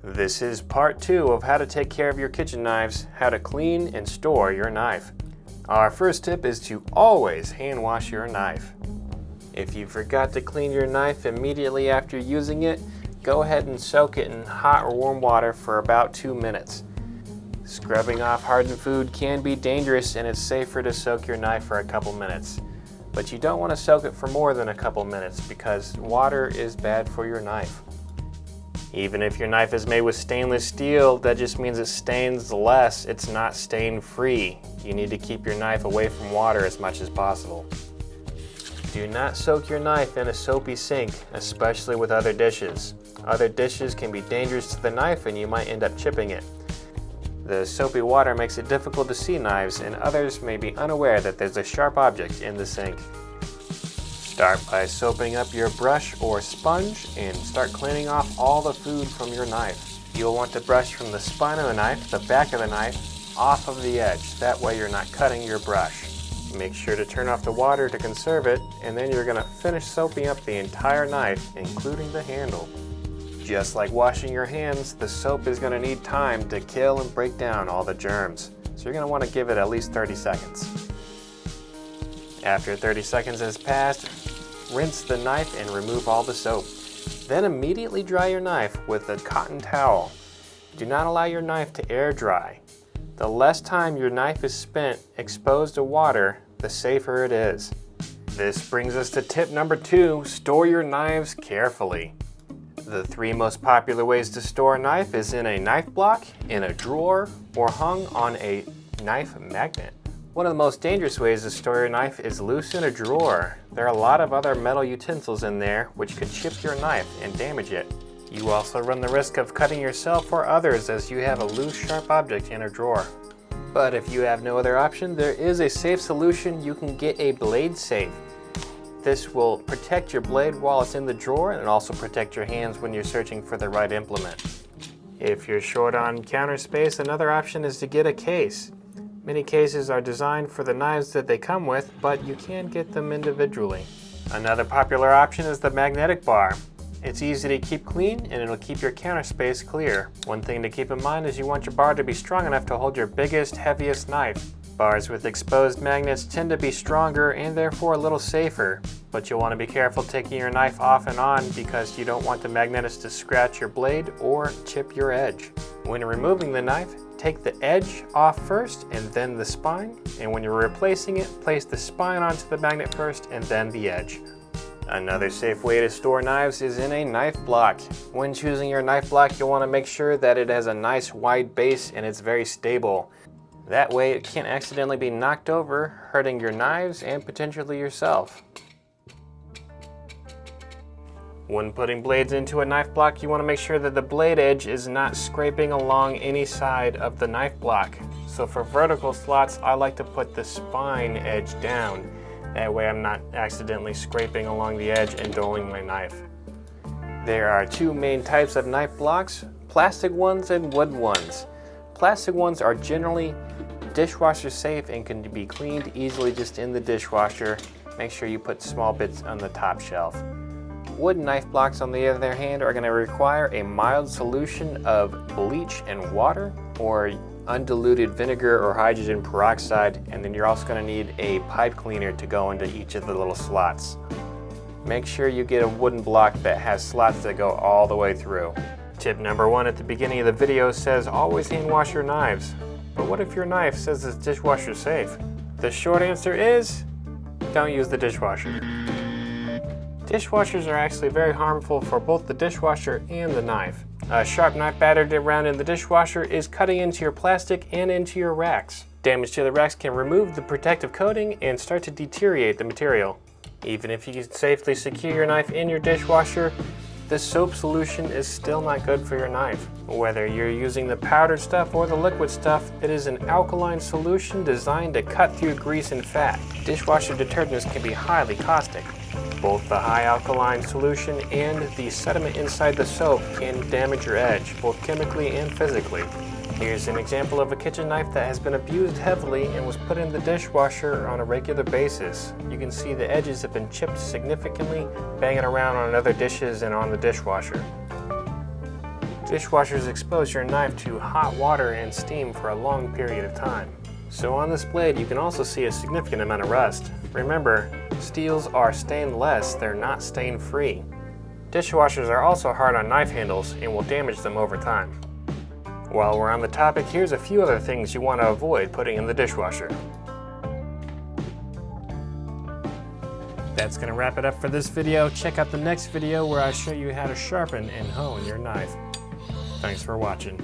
This is part 2 of how to take care of your kitchen knives, how to clean and store your knife. Our first tip is to always hand wash your knife. If you forgot to clean your knife immediately after using it, go ahead and soak it in hot or warm water for about 2 minutes. Scrubbing off hardened food can be dangerous, and it's safer to soak your knife for a couple minutes. But you don't want to soak it for more than a couple minutes because water is bad for your knife. Even if your knife is made with stainless steel, that just means it stains less. It's not stain free. You need to keep your knife away from water as much as possible. Do not soak your knife in a soapy sink, especially with other dishes. Other dishes can be dangerous to the knife and you might end up chipping it. The soapy water makes it difficult to see knives, and others may be unaware that there's a sharp object in the sink. Start by soaping up your brush or sponge and start cleaning off all the food from your knife. You'll want to brush from the spine of the knife, the back of the knife, off of the edge. That way you're not cutting your brush. Make sure to turn off the water to conserve it, and then you're going to finish soaping up the entire knife, including the handle. Just like washing your hands, the soap is going to need time to kill and break down all the germs. So you're going to want to give it at least 30 seconds. After 30 seconds has passed, rinse the knife and remove all the soap. Then immediately dry your knife with a cotton towel. Do not allow your knife to air dry. The less time your knife is spent exposed to water, the safer it is. This brings us to tip number 2, store your knives carefully. The 3 most popular ways to store a knife is in a knife block, in a drawer, or hung on a knife magnet. One of the most dangerous ways to store your knife is loose in a drawer. There are a lot of other metal utensils in there which could chip your knife and damage it. You also run the risk of cutting yourself or others as you have a loose, sharp object in a drawer. But if you have no other option, there is a safe solution. You can get a blade safe. This will protect your blade while it's in the drawer and also protect your hands when you're searching for the right implement. If you're short on counter space, another option is to get a case. Many cases are designed for the knives that they come with, but you can get them individually. Another popular option is the magnetic bar. It's easy to keep clean and it'll keep your counter space clear. One thing to keep in mind is you want your bar to be strong enough to hold your biggest, heaviest knife. Bars with exposed magnets tend to be stronger and therefore a little safer, but you'll want to be careful taking your knife off and on because you don't want the magnets to scratch your blade or chip your edge. When removing the knife, take the edge off first and then the spine, and when you're replacing it, place the spine onto the magnet first and then the edge. Another safe way to store knives is in a knife block. When choosing your knife block, you'll want to make sure that it has a nice wide base and it's very stable. That way it can't accidentally be knocked over, hurting your knives and potentially yourself. When putting blades into a knife block, you want to make sure that the blade edge is not scraping along any side of the knife block. So for vertical slots, I like to put the spine edge down. That way I'm not accidentally scraping along the edge and dulling my knife. There are 2 main types of knife blocks, plastic ones and wood ones. Plastic ones are generally dishwasher safe and can be cleaned easily just in the dishwasher. Make sure you put small bits on the top shelf. Wooden knife blocks, on the other hand, are going to require a mild solution of bleach and water or undiluted vinegar or hydrogen peroxide, and then you're also going to need a pipe cleaner to go into each of the little slots. Make sure you get a wooden block that has slots that go all the way through. Tip number 1 at the beginning of the video says always hand wash your knives. But what if your knife says it's dishwasher safe? The short answer is don't use the dishwasher. Dishwashers are actually very harmful for both the dishwasher and the knife. A sharp knife battered around in the dishwasher is cutting into your plastic and into your racks. Damage to the racks can remove the protective coating and start to deteriorate the material. Even if you can safely secure your knife in your dishwasher, the soap solution is still not good for your knife. Whether you're using the powdered stuff or the liquid stuff, it is an alkaline solution designed to cut through grease and fat. Dishwasher detergents can be highly caustic. Both the high alkaline solution and the sediment inside the soap can damage your edge, both chemically and physically. Here's an example of a kitchen knife that has been abused heavily and was put in the dishwasher on a regular basis. You can see the edges have been chipped significantly, banging around on other dishes and on the dishwasher. Dishwashers expose your knife to hot water and steam for a long period of time. So on this blade you can also see a significant amount of rust. Remember, steels are stainless, they're not stain-free. Dishwashers are also hard on knife handles and will damage them over time. While we're on the topic, here's a few other things you want to avoid putting in the dishwasher. That's going to wrap it up for this video. Check out the next video where I show you how to sharpen and hone your knife. Thanks for watching.